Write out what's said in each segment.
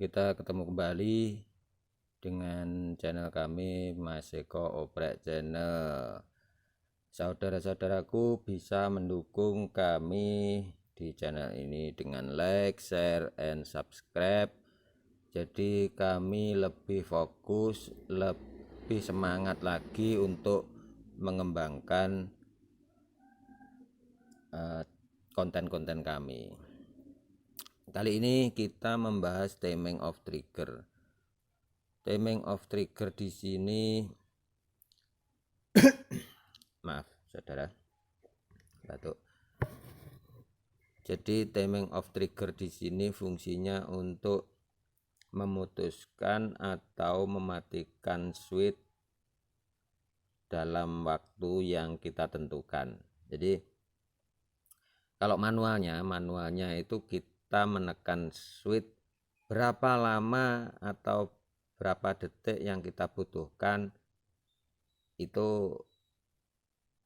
Kita ketemu kembali dengan channel kami Mas Eko Oprek Channel. Saudara-saudaraku bisa mendukung kami di channel ini dengan like, share, and subscribe. Jadi kami lebih fokus, lebih semangat lagi untuk mengembangkan konten-konten kami. Kali ini kita membahas timing of trigger. Timing of trigger di sini maaf saudara, batuk. Jadi timing of trigger di sini fungsinya untuk memutuskan atau mematikan switch dalam waktu yang kita tentukan. Jadi kalau manualnya itu kita menekan switch berapa lama atau berapa detik yang kita butuhkan itu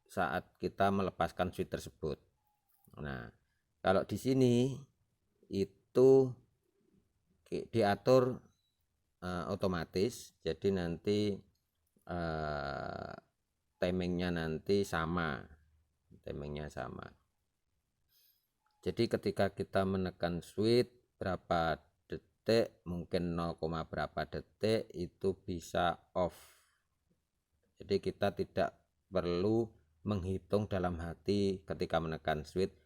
saat kita melepaskan switch tersebut. Nah, kalau di sini itu diatur otomatis, jadi nanti timingnya nanti sama, Jadi ketika kita menekan switch berapa detik, mungkin 0, berapa detik itu bisa off. Jadi kita tidak perlu menghitung dalam hati ketika menekan switch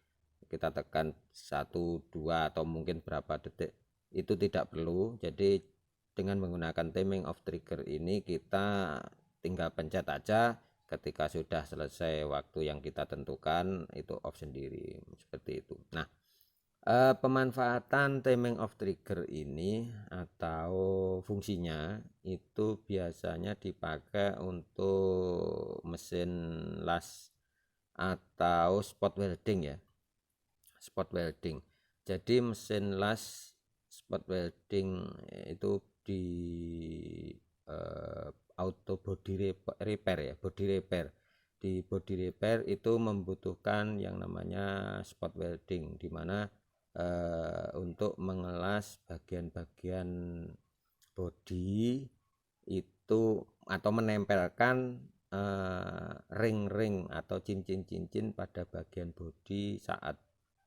kita tekan 1, 2 atau mungkin berapa detik, itu tidak perlu. Jadi dengan menggunakan timing of trigger ini kita tinggal pencet aja, ketika sudah selesai waktu yang kita tentukan itu off sendiri, seperti itu. Nah, pemanfaatan timing of trigger ini atau fungsinya itu biasanya dipakai untuk mesin las atau spot welding ya, spot welding. Jadi mesin las spot welding itu di auto body repair ya, body repair. Di body repair itu membutuhkan yang namanya spot welding, di mana untuk mengelas bagian-bagian body itu atau menempelkan ring-ring atau cincin-cincin pada bagian body saat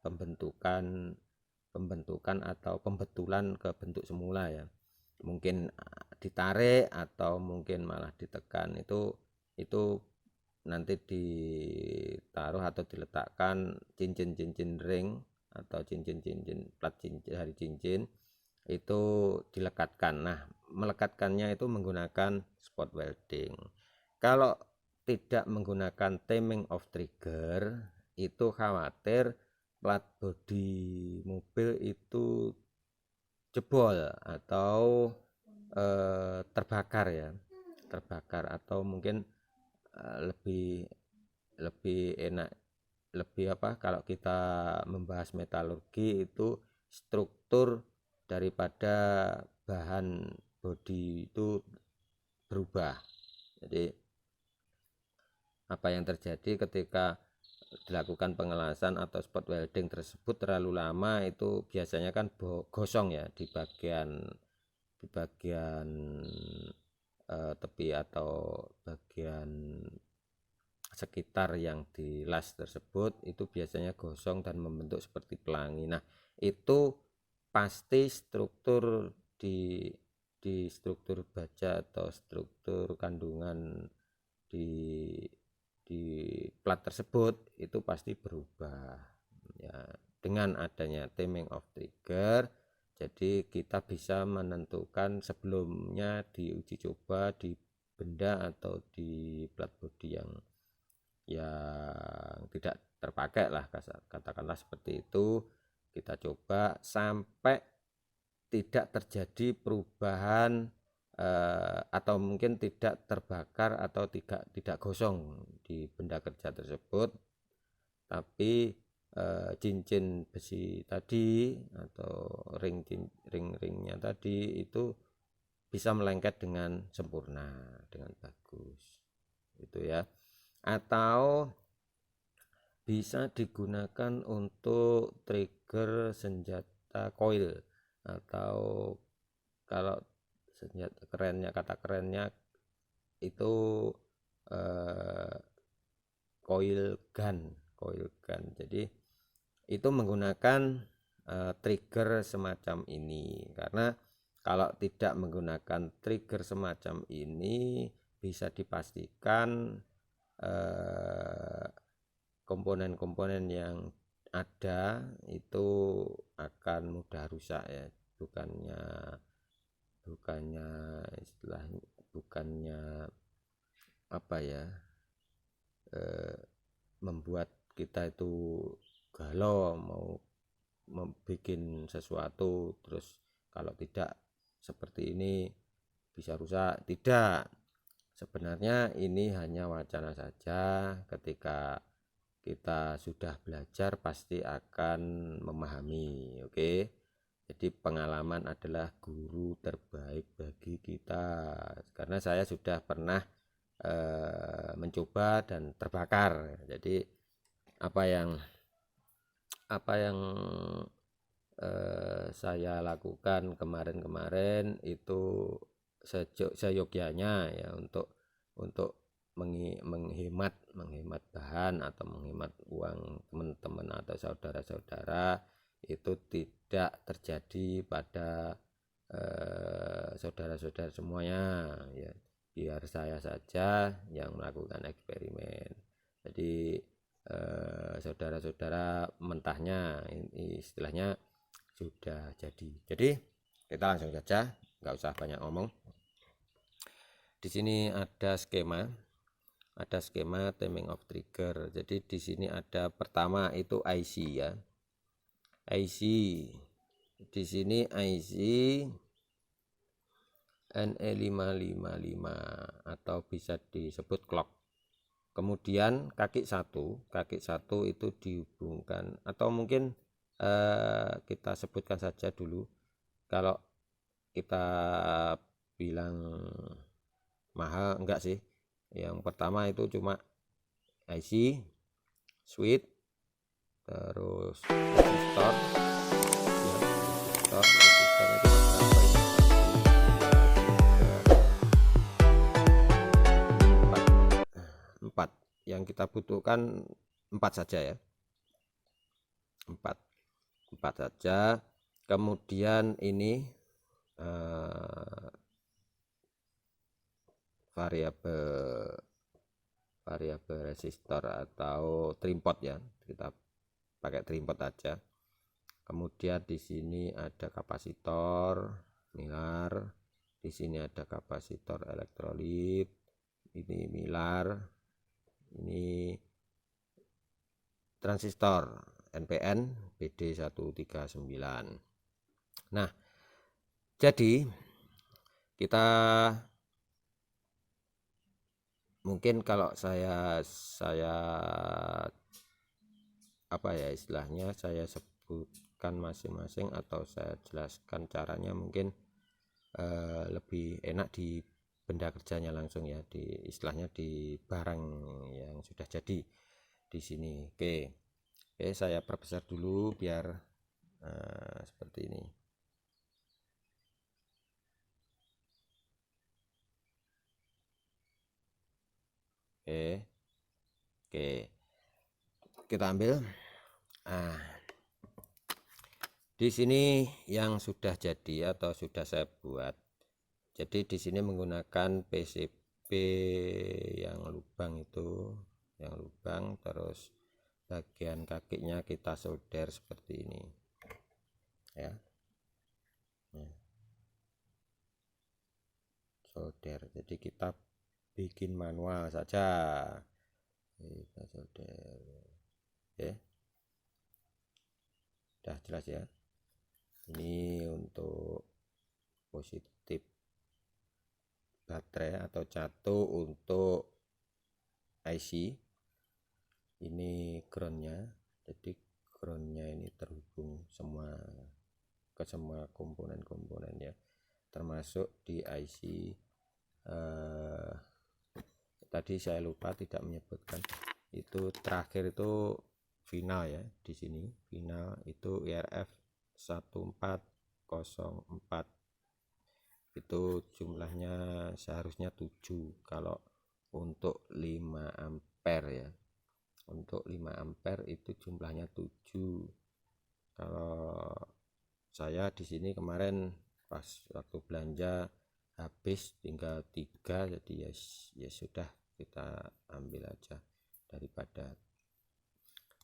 pembentukan atau pembetulan ke bentuk semula ya. Mungkin ditarik atau mungkin malah ditekan, itu nanti ditaruh atau diletakkan cincin-cincin ring atau cincin-cincin plat cincin dari cincin itu dilekatkan. Nah, melekatkannya itu menggunakan spot welding. Kalau tidak menggunakan timing of trigger itu khawatir plat bodi mobil itu jebol atau terbakar ya, atau mungkin lebih enak, kalau kita membahas metalurgi itu struktur daripada bahan bodi itu berubah. Jadi apa yang terjadi ketika dilakukan pengelasan atau spot welding tersebut terlalu lama, itu biasanya kan gosong ya di bagian tepi atau bagian sekitar yang dilas tersebut, itu biasanya gosong dan membentuk seperti pelangi. Nah, itu pasti struktur di struktur baja atau struktur kandungan di plat tersebut itu pasti berubah ya. Dengan adanya timing of trigger, jadi kita bisa menentukan sebelumnya di uji coba di benda atau di plat bodi yang tidak terpakai lah, katakanlah seperti itu. Kita coba sampai tidak terjadi perubahan atau mungkin tidak terbakar atau tidak gosong di benda kerja tersebut, tapi cincin besi tadi atau ring-ringnya tadi itu bisa melengket dengan sempurna, dengan bagus, itu ya. Atau bisa digunakan untuk trigger senjata coil atau kalau senjata kerennya, kata kerennya itu coil gun. Jadi itu menggunakan trigger semacam ini, karena kalau tidak menggunakan trigger semacam ini bisa dipastikan komponen-komponen yang ada itu akan mudah rusak ya, bukannya istilahnya, bukannya apa ya, membuat kita itu galau mau membuat sesuatu terus kalau tidak seperti ini bisa rusak. Tidak, sebenarnya ini hanya wacana saja. Ketika kita sudah belajar pasti akan memahami. Oke, jadi pengalaman adalah guru terbaik bagi kita, karena saya sudah pernah mencoba dan terbakar. Jadi apa yang saya lakukan kemarin itu seyogyanya ya, untuk menghemat bahan atau menghemat uang teman-teman atau saudara-saudara, itu tidak terjadi pada saudara-saudara semuanya ya, biar saya saja yang melakukan eksperimen. Jadi saudara-saudara mentahnya istilahnya sudah jadi. Jadi kita langsung saja, nggak usah banyak ngomong. Di sini ada skema timing of trigger. Jadi di sini ada pertama itu IC ya, IC. Di sini IC NE555 atau bisa disebut clock. Kemudian kaki satu itu dihubungkan, atau mungkin kita sebutkan saja dulu. Kalau kita bilang mahal enggak sih, yang pertama itu cuma IC, switch, terus resistor ya, resistornya cuma berapa ini, 4 yang kita butuhkan 4 saja ya, 4 saja. Kemudian ini variabel resistor atau trimpot ya, kita pakai trimpot aja. Kemudian di sini ada kapasitor milar, di sini ada kapasitor elektrolit, ini milar, ini transistor NPN BD139. Nah, jadi kita mungkin kalau saya apa ya istilahnya, saya sebutkan masing-masing atau saya jelaskan caranya, mungkin lebih enak di benda kerjanya langsung ya, di istilahnya di barang yang sudah jadi di sini. Oke, saya perbesar dulu biar seperti ini. Oke, kita ambil. Nah, di sini yang sudah jadi atau sudah saya buat. Jadi di sini menggunakan PCB yang lubang itu, yang lubang, terus bagian kakinya kita solder seperti ini ya. Solder, jadi kita bikin manual saja, kita solder. Oke, udah jelas ya. Ini untuk positif baterai atau catu untuk IC, ini groundnya. Jadi groundnya ini terhubung semua ke semua komponen-komponen ya, termasuk di IC tadi saya lupa tidak menyebutkan, itu terakhir itu final ya. Di sini final itu IRF 1404 itu jumlahnya seharusnya 7 kalau untuk 5 ampere ya. Untuk 5 ampere itu jumlahnya 7. Kalau saya di sini kemarin pas waktu belanja habis tinggal 3, jadi ya sudah kita ambil aja daripada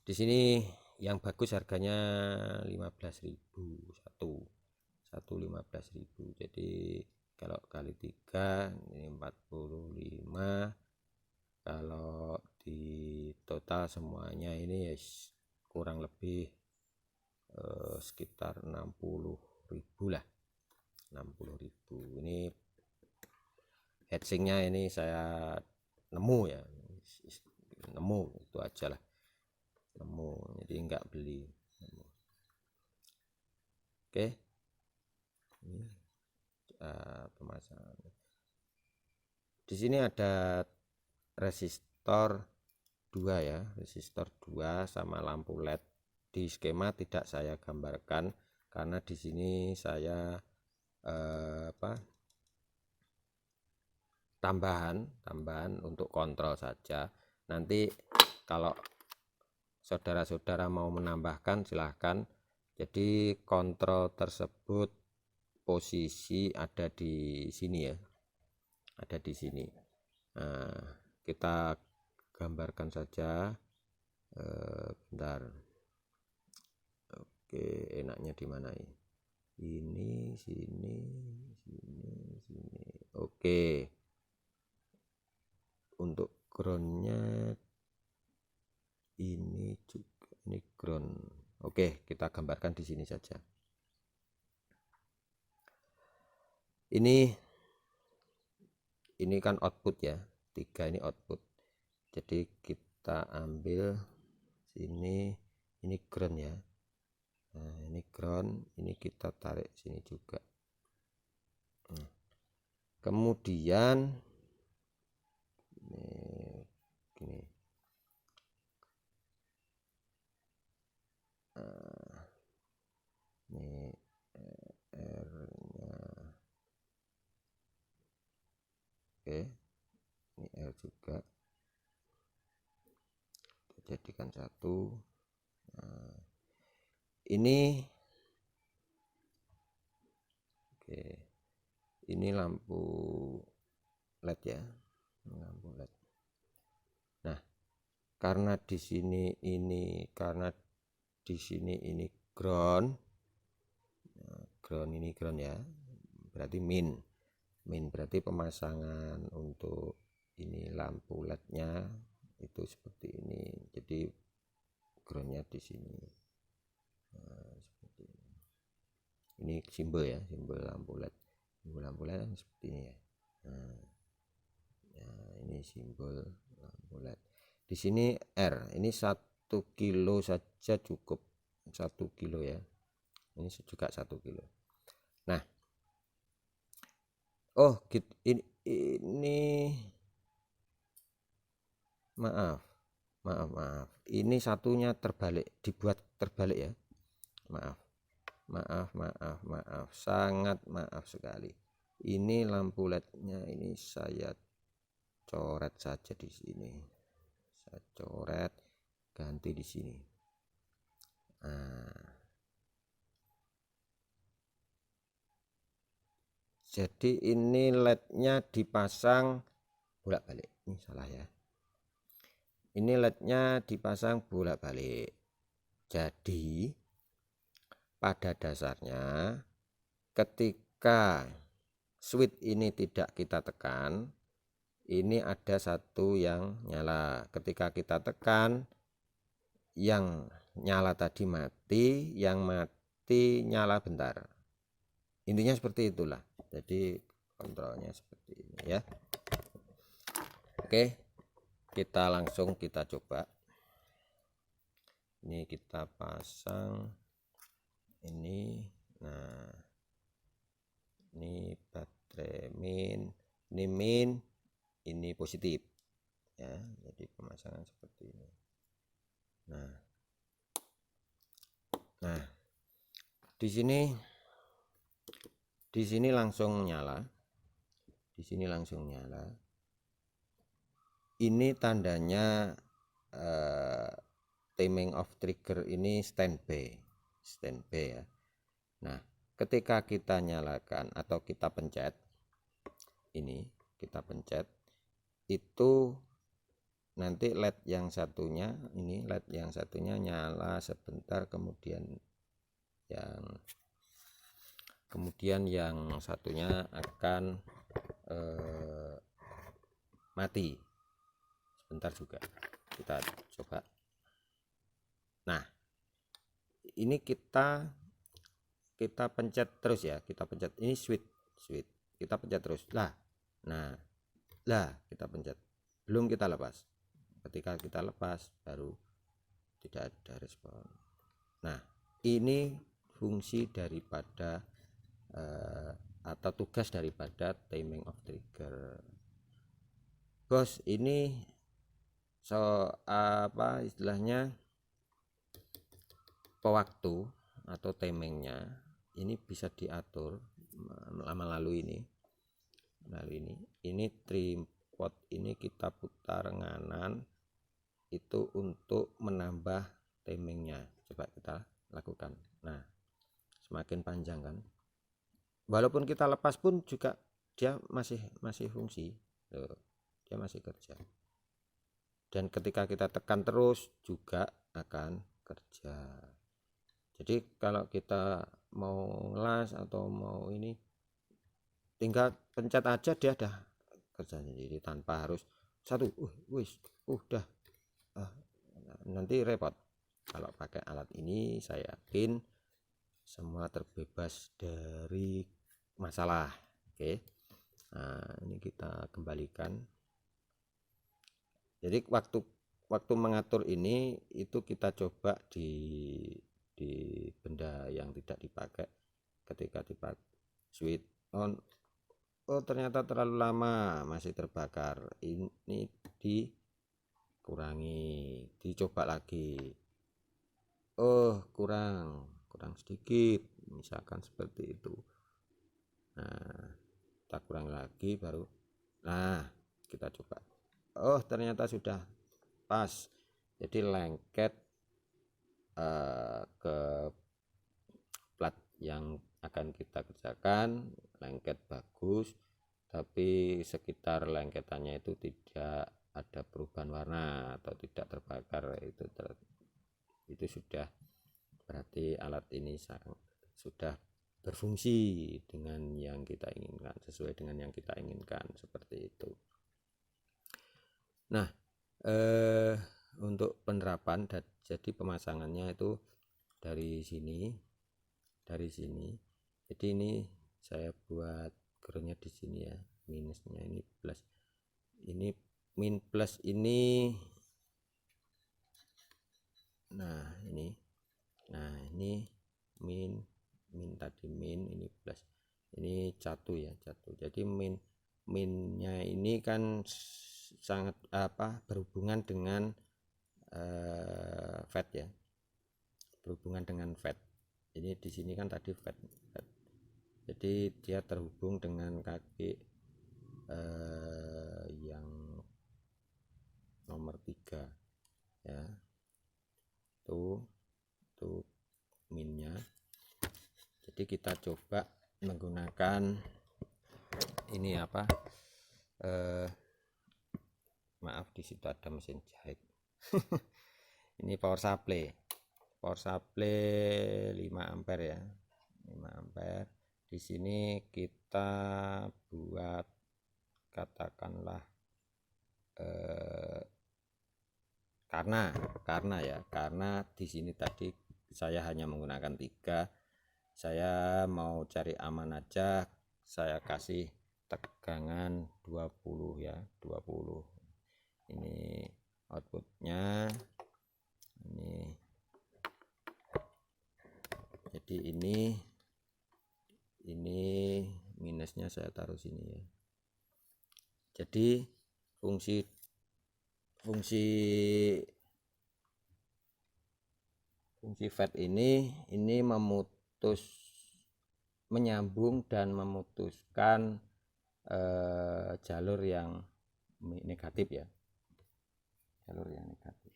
di sini yang bagus harganya 15.000 satu 15.000. Jadi kalau kali 3 ini 45, kalau di total semuanya ini ya kurang lebih sekitar 60.000 lah, 60.000. Ini headsingnya ini saya nemu ya, nemu itu aja lah, nemu, jadi enggak beli, nemu. Oke, ini pemasangan. Di sini ada resistor 2 ya, resistor 2 sama lampu LED. Di skema tidak saya gambarkan karena di sini saya tambahan untuk kontrol saja. Nanti kalau saudara-saudara mau menambahkan silahkan. Jadi kontrol tersebut posisi ada di sini ya, ada di sini. Nah, kita gambarkan saja. Bentar. Oke, enaknya di mana ini? Ini, sini, sini, sini. Oke. Untuk groundnya ini juga, ini ground. Oke, kita gambarkan di sini saja. Ini kan output ya, 3 ini output. Jadi kita ambil sini, ini ground ya. Nah, ini ground, ini kita tarik sini juga. Kemudian gini. Ini R-nya. Oke. Ini R juga. Kita jadikan satu. Nah, ini oke. Ini lampu LED ya. Lampu LED. Nah, karena di sini ini ground. Nah, ground ini ground ya. Berarti min berarti pemasangan untuk ini lampu LED-nya itu seperti ini. Jadi groundnya di sini. Nah, seperti ini. Ini simbol ya, simbol lampu LED. Simbol lampu LED seperti ini ya. Nah, ini simbol lampu LED. Di sini R, ini 1 kilo saja cukup, 1 kilo ya. Ini juga 1 kilo. Nah, oh gitu, ini maaf, ini satunya terbalik, dibuat terbalik ya. Maaf, sangat maaf sekali. Ini lampu LED-nya ini saya coret saja di sini. Saya coret, ganti di sini. Nah, jadi ini LED-nya dipasang bolak-balik. Ini salah ya. Ini LED-nya dipasang bolak-balik. Jadi pada dasarnya ketika switch ini tidak kita tekan, ini ada satu yang nyala. Ketika kita tekan, yang nyala tadi mati, yang mati nyala bentar. Intinya seperti itulah. Jadi kontrolnya seperti ini ya. Oke, kita langsung kita coba. Ini kita pasang ini. Nah, ini baterai min, ini positif ya. Jadi pemasangan seperti ini. Nah, di sini langsung nyala. di sini langsung nyala. Ini tandanya timing of trigger ini standby ya. Nah, ketika kita nyalakan atau kita pencet ini, itu nanti LED yang satunya nyala sebentar, kemudian yang satunya akan mati sebentar juga. Kita coba. Nah, ini kita pencet terus ya, ini switch kita pencet terus lah. Kita pencet, belum kita lepas. Ketika kita lepas baru tidak ada respon. Nah, ini fungsi daripada atau tugas daripada timing of trigger. Bos, ini istilahnya pewaktu atau timingnya ini bisa diatur melalui ini tripod ini kita putar nganan itu untuk menambah timingnya. Coba kita lakukan. Nah, semakin panjang kan, walaupun kita lepas pun juga dia masih fungsi. Tuh, dia masih kerja. Dan ketika kita tekan terus juga akan kerja. Jadi kalau kita mau ngelas atau mau ini, tinggal pencet aja dia dah kerjanya. Jadi tanpa harus udah nanti repot. Kalau pakai alat ini saya yakin semua terbebas dari masalah. Oke. Nah, ini kita kembalikan. Jadi waktu mengatur ini itu kita coba di benda yang tidak dipakai. Ketika dipakai switch on, oh ternyata terlalu lama masih terbakar. Ini dikurangi, dicoba lagi. Oh kurang sedikit, misalkan seperti itu. Nah, kita kurang lagi baru. Nah, kita coba. Oh ternyata sudah pas. Jadi lengket ke plat yang akan kita kerjakan, lengket bagus, tapi sekitar lengketannya itu tidak ada perubahan warna atau tidak terbakar. Itu sudah berarti alat ini sudah berfungsi dengan yang kita inginkan, sesuai dengan yang kita inginkan, seperti itu. Nah, untuk penerapan jadi pemasangannya itu dari sini. Jadi ini saya buat groundnya di sini ya, minusnya ini plus. Ini min plus ini. Nah, ini min tadi min, ini plus. Ini catu. Jadi minnya ini kan sangat berhubungan dengan fat ya. Berhubungan dengan fat. Ini di sini kan tadi fat. Jadi dia terhubung dengan kaki yang nomor 3 ya. Tuh minnya. Jadi kita coba menggunakan ini maaf, di situ ada mesin jahit. Ini power supply 5 ampere ya, 5 ampere. Di sini kita buat katakanlah karena di sini tadi saya hanya menggunakan 3. Saya mau cari aman aja, saya kasih tegangan 20 ya, 20. Ini outputnya ini. Jadi ini minusnya saya taruh sini ya. Jadi fungsi fat ini menyambung dan memutuskan jalur yang negatif ya, jalur yang negatif.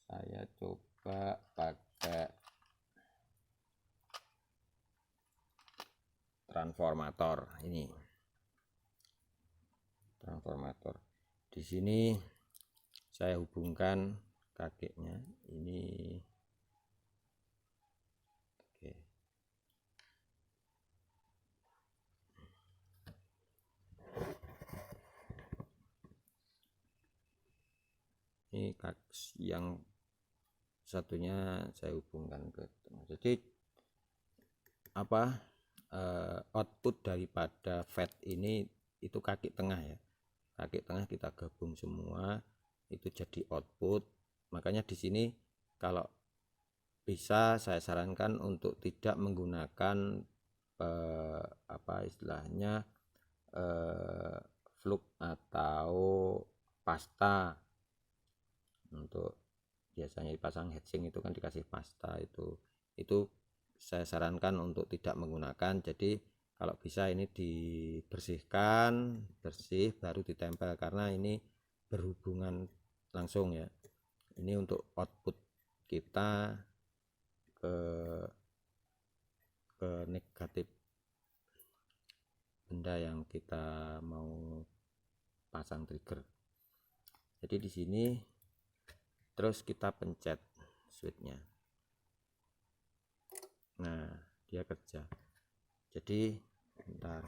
Saya coba pakai transformator ini. Transformator di sini saya hubungkan kakeknya ini. Oke. Ini yang satunya saya hubungkan ke tengah. Jadi apa, output daripada FET ini itu kaki tengah ya, kaki tengah kita gabung semua itu jadi output. Makanya di sini kalau bisa saya sarankan untuk tidak menggunakan apa istilahnya flux atau pasta. Untuk biasanya dipasang heatsink itu kan dikasih pasta, itu saya sarankan untuk tidak menggunakan. Jadi kalau bisa ini dibersihkan, bersih baru ditempel, karena ini berhubungan langsung ya. Ini untuk output kita ke negatif benda yang kita mau pasang trigger. Jadi di sini terus kita pencet switchnya. Nah, dia kerja. Jadi bentar,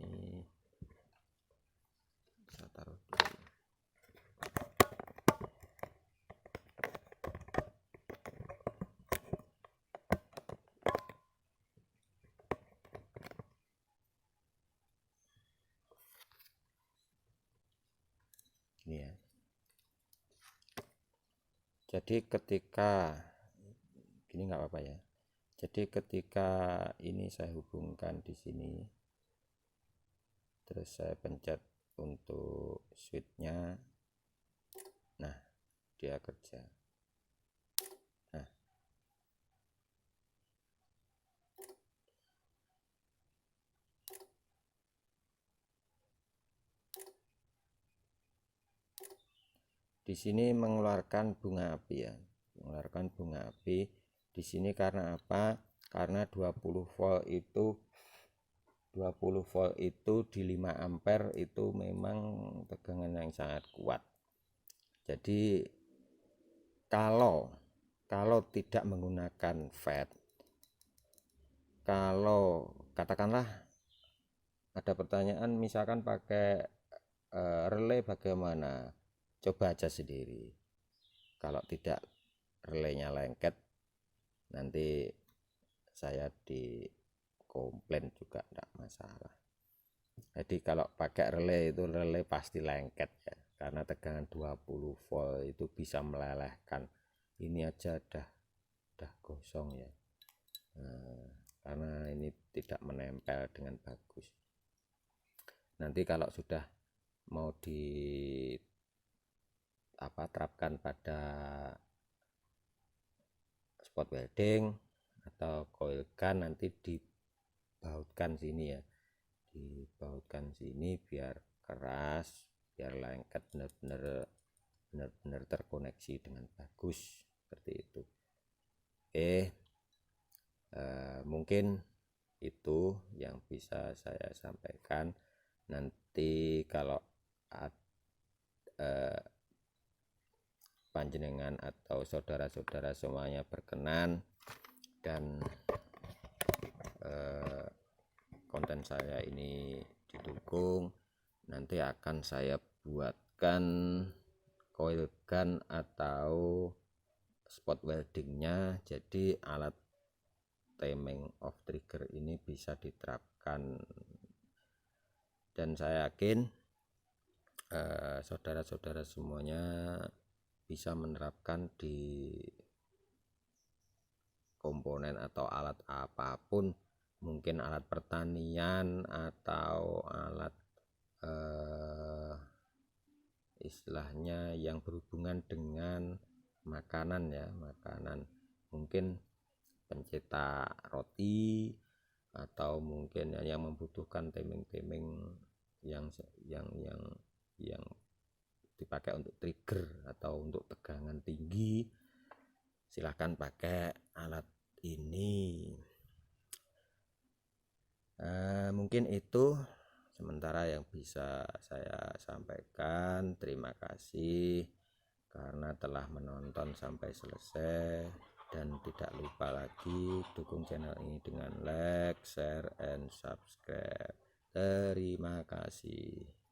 ini saya taruh dulu. Ini ya. Jadi ketika gini nggak apa-apa ya. Jadi ketika ini saya hubungkan di sini, terus saya pencet untuk switchnya, nah dia kerja. Nah, di sini mengeluarkan bunga api ya, mengeluarkan bunga api di sini. Karena apa? Karena 20 volt itu di 5 ampere itu memang tegangan yang sangat kuat. Jadi kalau tidak menggunakan FET, kalau katakanlah ada pertanyaan misalkan pakai relay bagaimana, coba aja sendiri. Kalau tidak relaynya lengket, nanti saya di komplain juga tidak masalah. Jadi kalau pakai relay itu relay pasti lengket ya, karena tegangan 20 volt itu bisa melelehkan. Ini aja dah gosong ya, karena ini tidak menempel dengan bagus. Nanti kalau sudah mau terapkan pada spot welding atau coil gun, nanti dibautkan sini ya, dibautkan sini biar keras, biar lengket, benar-benar terkoneksi dengan bagus seperti itu. Mungkin itu yang bisa saya sampaikan. Nanti kalau panjenengan atau saudara-saudara semuanya berkenan dan konten saya ini didukung, nanti akan saya buatkan coil gun atau spot weldingnya. Jadi alat timing of trigger ini bisa diterapkan, dan saya yakin saudara-saudara semuanya bisa menerapkan di komponen atau alat apapun, mungkin alat pertanian atau alat istilahnya yang berhubungan dengan makanan ya, makanan, mungkin pencetak roti atau mungkin yang membutuhkan timing-timing yang dipakai untuk trigger atau untuk tegangan tinggi, silahkan pakai alat ini. Mungkin itu sementara yang bisa saya sampaikan. Terima kasih karena telah menonton sampai selesai, dan tidak lupa lagi dukung channel ini dengan like, share, and subscribe. Terima kasih.